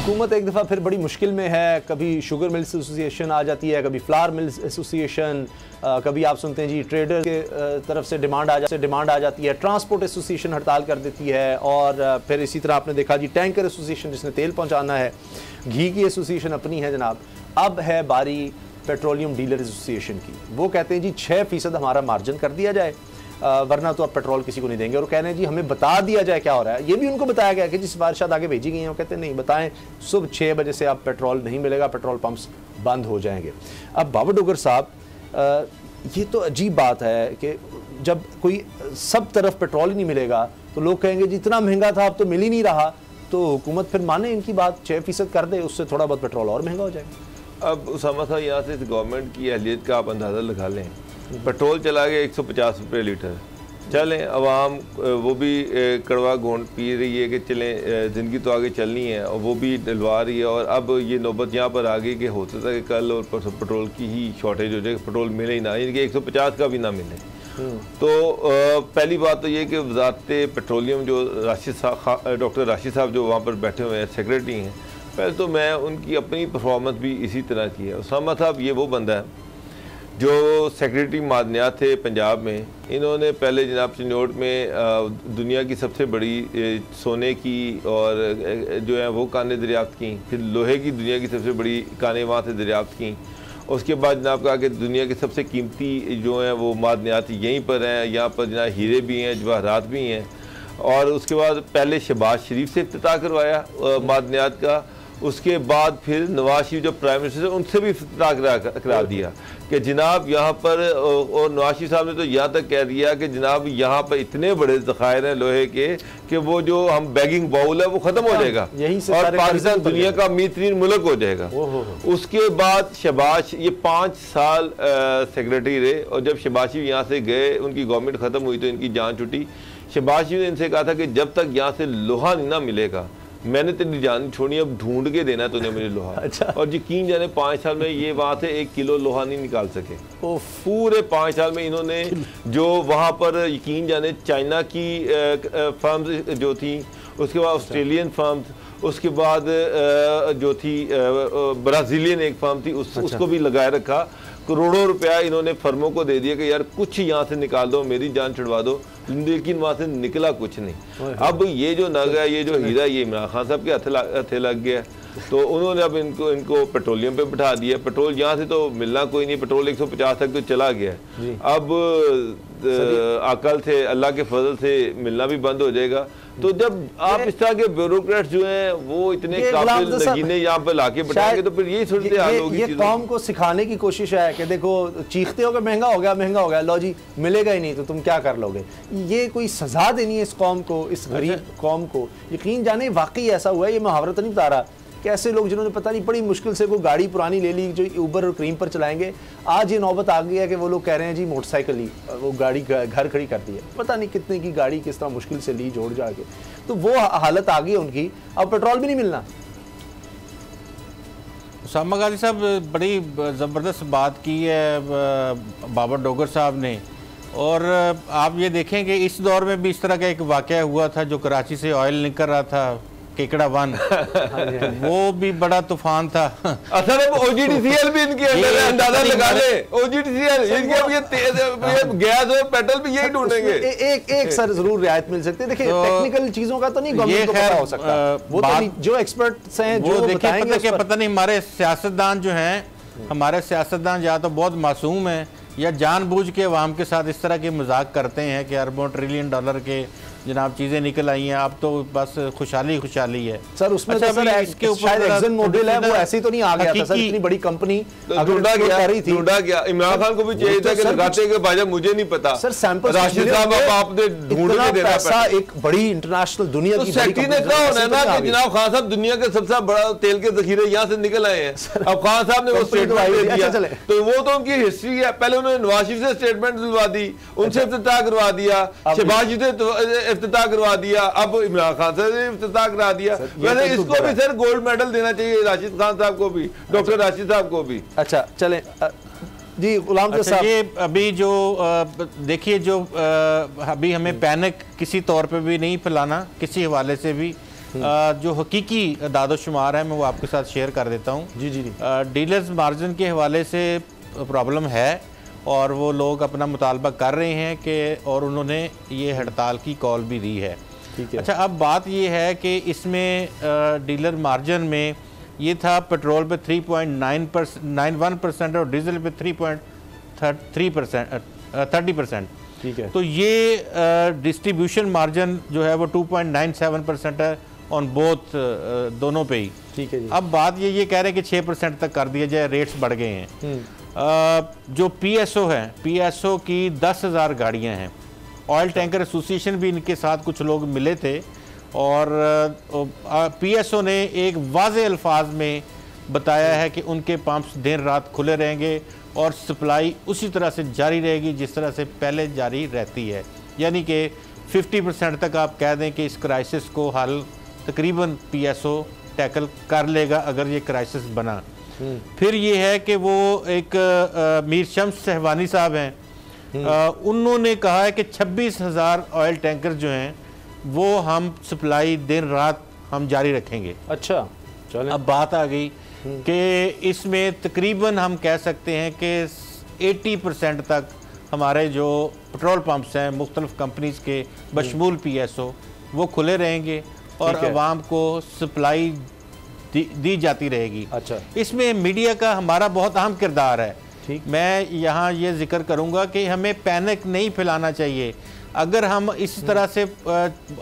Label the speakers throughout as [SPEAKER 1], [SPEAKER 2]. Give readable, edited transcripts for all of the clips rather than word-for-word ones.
[SPEAKER 1] हुकूमत एक दफ़ा फिर बड़ी मुश्किल में है। कभी शुगर मिल्स एसोसिएशन आ जाती है, कभी फ्लावर मिल्स एसोसिएशन, कभी आप सुनते हैं जी ट्रेडर के तरफ से डिमांड आ जाती है, ट्रांसपोर्ट एसोसिएशन हड़ताल कर देती है, और फिर इसी तरह आपने देखा जी टैंकर एसोसिएशन जिसने तेल पहुँचाना है, घी की एसोसिएशन अपनी है जनाब। अब है बारी पेट्रोलियम डीलर एसोसिएशन की। वो कहते हैं जी 6% हमारा मार्जिन कर दिया जाए, वरना तो आप पेट्रोल किसी को नहीं देंगे। और कह रहे हैं जी हमें बता दिया जाए क्या हो रहा है। ये भी उनको बताया गया कि जी सिफारिशात आगे भेजी गई हैं। वो कहते हैं नहीं बताएं, सुबह 6 बजे से आप पेट्रोल नहीं मिलेगा, पेट्रोल पंप्स बंद हो जाएंगे। अब बाबर डोगर साहब, ये तो अजीब बात है कि जब कोई सब तरफ पेट्रोल ही नहीं मिलेगा तो लोग कहेंगे जी इतना महंगा था अब तो मिल ही नहीं रहा, तो हुकूमत फिर माने इनकी बात, 6% कर दे, उससे थोड़ा बहुत पेट्रोल और महंगा हो जाएगा।
[SPEAKER 2] अब उसामा साहब यहाँ से गवर्नमेंट की अहलियत का आप अंदाज़ा लगा लें। पेट्रोल चला गया 150 रुपये लीटर, चलें अवाम वो भी कड़वा घोंट पी रही है कि चलें ज़िंदगी तो आगे चलनी है, और वो भी डलवा रही है। और अब ये नौबत यहाँ पर आ गई कि हो सकता है कि कल और परसों पेट्रोल की ही शॉर्टेज हो जाए, पेट्रोल मिले ही ना, यानी कि 150 का भी ना मिले। तो पहली बात तो ये कि वज़ारत पेट्रोलियम जो डॉक्टर राशिद साहब जो वहाँ पर बैठे हुए हैं, सेक्रेटरी हैं, पहले तो मैं उनकी अपनी परफॉर्मेंस भी इसी तरह की है। उसामा साहब ये वो बंदा है जो सेक्रेटरी मादनियात थे पंजाब में। इन्होंने पहले जनाब चिन्नौट में दुनिया की सबसे बड़ी सोने की और जो है वो कानें दरियाफ्त की, फिर लोहे की दुनिया की सबसे बड़ी कानें वहाँ से दरियाफ्त की। उसके बाद जनाब कहा कि दुनिया के सबसे कीमती जो हैं वो मादनियात यहीं पर हैं, यहाँ पर जनाब हीरे भी हैं, जवाहरात भी हैं। और उसके बाद पहले शहबाज शरीफ से इफ्तिताह करवाया मादनियात का, उसके बाद फिर नवाज शरीफ जो प्राइम मिनिस्टर उनसे भी इफ्तिताह करा दिया कि जनाब यहाँ पर, और नवाज शरीफ साहब ने तो यहाँ तक कह दिया कि जनाब यहाँ पर इतने बड़े ज़खायर हैं लोहे के कि वो जो हम बैगिंग बाउल है वो ख़त्म हो जाएगा और पाकिस्तान दुनिया का अमीर-तरीन मुल्क हो जाएगा। उसके बाद शहबाज ये 5 साल सेक्रेटरी रहे, और जब शहबाज शरीफ यहाँ से गए, उनकी गवर्नमेंट ख़त्म हुई तो इनकी जान छुटी। शहबाज शरीफ ने इनसे कहा था कि जब तक यहाँ से लोहा नहीं ना मिलेगा मैंने तेरी जान छोड़ी, अब ढूंढ के देना तूने मुझे लोहा। अच्छा। और यकीन जाने 5 साल में ये वहाँ से 1 किलो लोहा नहीं निकाल सके। पूरे 5 साल में इन्होंने जो वहाँ पर यकीन जाने चाइना की फर्म्स जो थी, उसके बाद ऑस्ट्रेलियन फर्म्स, उसके बाद जो थी ब्राज़ीलियन एक फर्म थी उसको भी लगाए रखा। करोड़ों रुपया इन्होंने फर्मों को दे दिया कि यार कुछ यहाँ से निकाल दो, मेरी जान छुड़वा दो, लेकिन वहाँ से निकला कुछ नहीं। अब ये जो नग है, ये जो हीरा, ये इमरान खान साहब के हथे लग गया, तो उन्होंने अब इनको पेट्रोलियम पे बिठा दिया। पेट्रोल यहाँ से तो मिलना कोई नहीं, पेट्रोल 150 तक तो चला गया। अब अकल से, अल्लाह के फजल से मिलना भी बंद हो जाएगा। तो जब आप इस तरह के ब्यूरोक्रेट्स जो हैं वो इतने काबिल नगीने यहाँ पे लाके बिठाएंगे तो फिर यही सूरत हाल होगी।
[SPEAKER 1] ये कौम को सिखाने की कोशिश है कि देखो चीखते हो कि महंगा हो गया, लो जी मिलेगा ही नहीं तो तुम क्या कर लोगे। ये कोई सजा देनी है इस कौम को, इस गरीब कौम को। यकीन जाने वाकई ऐसा हुआ है, ये मुहावरा तो नहीं बता रहा कि ऐसे लोग जिन्होंने पता नहीं बड़ी मुश्किल से कोई गाड़ी पुरानी ले ली जो ऊबर और क्रीम पर चलाएंगे, आज ये नौबत आ गई है कि वो लोग कह रहे हैं जी मोटरसाइकिल ही वो गाड़ी घर खड़ी कर दी है, पता नहीं कितने की गाड़ी किस तरह मुश्किल से ली जोड़ जा के, तो वो हालत आ गई उनकी। अब पेट्रोल भी नहीं मिलना।
[SPEAKER 3] उसामा गाजी साहब बड़ी ज़बरदस्त बात की है बाबर डोगर साहब ने, और आप ये देखें कि इस दौर में भी इस तरह का एक वाक़या हुआ था जो कराची से ऑयल निकल रहा था, केकड़ा 1, तो वो भी बड़ा तूफान था।
[SPEAKER 2] असल में OGTCL भी इनके अंदर है, अंदाजा लगा ले। OGTCL इनके अब ये गैस और पेट्रोल भी यही ढूंढेंगे।
[SPEAKER 1] एक सर जरूर रियायत मिल सकती है। देखिए टेक्निकल चीजों का तो नहीं गवर्नमेंट को पता हो सकता, वो तो जो एक्सपर्ट्स हैं जो बताएंगे।
[SPEAKER 3] पता नहीं हमारे सियासतदान जो हैं, हमारे सियासतदान या तो बहुत मासूम हैं या जानबूझ के अवाम के साथ इस तरह के मजाक करते हैं कि अरबों ट्रिलियन डॉलर के जनाब चीजें निकल आई हैं, अब तो बस खुशहाली है
[SPEAKER 1] सर। उसमें अच्छा, तो सर इसके ऊपर एक्सन मॉडल है, वो ऐसे तो नहीं आ गया था सर, इतनी बड़ी कंपनी
[SPEAKER 2] ढूंढा गया। इमरान खान को भी चाहिए था कि लगाते कि भाई मुझे नहीं पता
[SPEAKER 1] सर, सैंपल
[SPEAKER 2] राशिद साहब आपने ढूंढ के देना
[SPEAKER 1] पैसा, एक बड़ी इंटरनेशनल दुनिया की
[SPEAKER 2] सेक्रेटरी ने कहा होना ना कि जनाब खान साहब दुनिया के सबसे बड़ा तेल के जखीरे यहाँ से निकल आए हैं। अब खान साहब ने वो स्टेटमेंट दे दिया, तो वो तो उनकी हिस्ट्री है। पहले उन्होंने नवाज शरीफ से स्टेटमेंट दिलवा दी, उनसे इफ्तिताह करवा दिया, शहबाज शरीफ से इफ्तिताह करवा दिया, अब इमरान खान से इफ्तिताह करा दिया। वैसे इसको भी सर गोल्ड मेडल देना चाहिए, राशिद खान साहब को भी, डॉक्टर राशिद साहब को भी।
[SPEAKER 1] अच्छा चलें जी गुलाम साहब,
[SPEAKER 3] ये अभी जो देखिए जो अभी हमें पैनिक किसी तौर पे भी नहीं फैलाना किसी हवाले से भी, जो हकीकी दादोशुमार है मैं वो आपके साथ शेयर कर देता हूँ।
[SPEAKER 1] जी जी।
[SPEAKER 3] डीलर्स मार्जिन के हवाले से प्रॉब्लम है और वो लोग अपना मुतालबा कर रहे हैं कि और उन्होंने ये हड़ताल की कॉल भी दी है।
[SPEAKER 1] ठीक है। अच्छा,
[SPEAKER 3] अब बात ये है कि इसमें डीलर मार्जिन में ये था पेट्रोल पे 3.91% और डीजल पे 30%। ठीक है। तो ये डिस्ट्रीब्यूशन मार्जिन जो है वो 2.97% है ऑन बोथ दोनों पे ही। ठीक है जी। अब बात ये कह रहे हैं कि 6% तक कर दिया जाए, रेट्स बढ़ गए हैं। जो पीएसओ है, पीएसओ की 10,000 गाड़ियां हैं। ऑयल टैंकर एसोसिएशन भी इनके साथ कुछ लोग मिले थे और पीएसओ ने एक वाज़े अल्फाज में बताया है कि उनके पंप्स दिन रात खुले रहेंगे और सप्लाई उसी तरह से जारी रहेगी जिस तरह से पहले जारी रहती है। यानी कि 50% तक आप कह दें कि इस क्राइसिस को हल तकरीबन पीएसओ टैकल कर लेगा अगर ये क्राइसिस बना। फिर ये है कि वो एक मीर शम्स सहवानी साहब हैं, उन्होंने कहा है कि 26,000 ऑयल टैंकर जो हैं वो हम सप्लाई दिन रात हम जारी रखेंगे।
[SPEAKER 1] अच्छा, चलें।
[SPEAKER 3] अब बात आ गई कि इसमें तकरीबन हम कह सकते हैं कि 80% तक हमारे जो पेट्रोल पंप्स हैं मुख्तलिफ कंपनीज के बशमूल पीएसओ वो खुले रहेंगे और अवाम को सप्लाई दी जाती रहेगी। अच्छा, इसमें मीडिया का हमारा बहुत अहम किरदार है। मैं यहाँ ये जिक्र करूँगा कि हमें पैनिक नहीं फैलाना चाहिए। अगर हम इस तरह से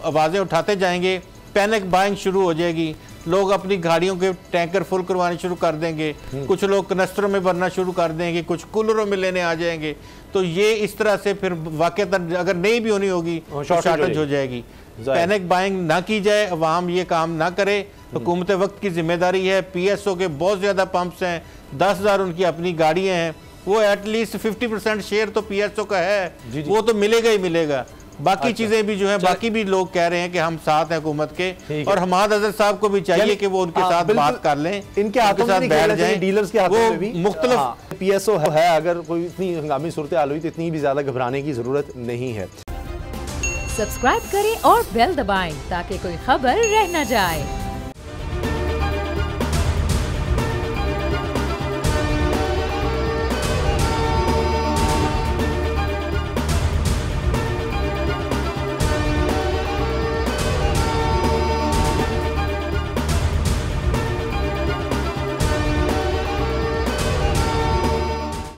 [SPEAKER 3] आवाज़ें उठाते जाएंगे, पैनिक बाइंग शुरू हो जाएगी, लोग अपनी गाड़ियों के टैंकर फुल करवाने शुरू कर देंगे, कुछ लोग कनस्तरों में भरना शुरू कर देंगे, कुछ कूलरों में लेने आ जाएंगे। तो ये इस तरह से फिर वाकईतन अगर नहीं भी होनी होगी तो शॉर्टेज हो जाएगी। पैनिक बाइंग ना की जाए, अवाम ये काम ना करे। हुकूमत वक्त की जिम्मेदारी है। पीएसओ के बहुत ज़्यादा पंप्स हैं, 10,000 उनकी अपनी गाड़ियाँ हैं, वो एटलीस्ट 50% शेयर तो पीएसओ का है, वो तो मिलेगा ही मिलेगा। बाकी चीजें भी जो है, बाकी भी लोग कह रहे हैं कि हम साथ हैं हुकूमत के, और हमाद अजहर साहब को भी चाहिए कि वो उनके साथ बात कर लें,
[SPEAKER 1] इनके हाथों में बैठ जाएं, डीलर्स के हाथों में भी
[SPEAKER 3] मुख्तलिफ
[SPEAKER 1] पीएसओ है। अगर कोई इतनी हंगामी सूरत हाल हुई तो इतनी भी ज्यादा घबराने की जरूरत नहीं है।
[SPEAKER 4] सब्सक्राइब करें और बेल दबाएं ताकि कोई खबर रह न जाए।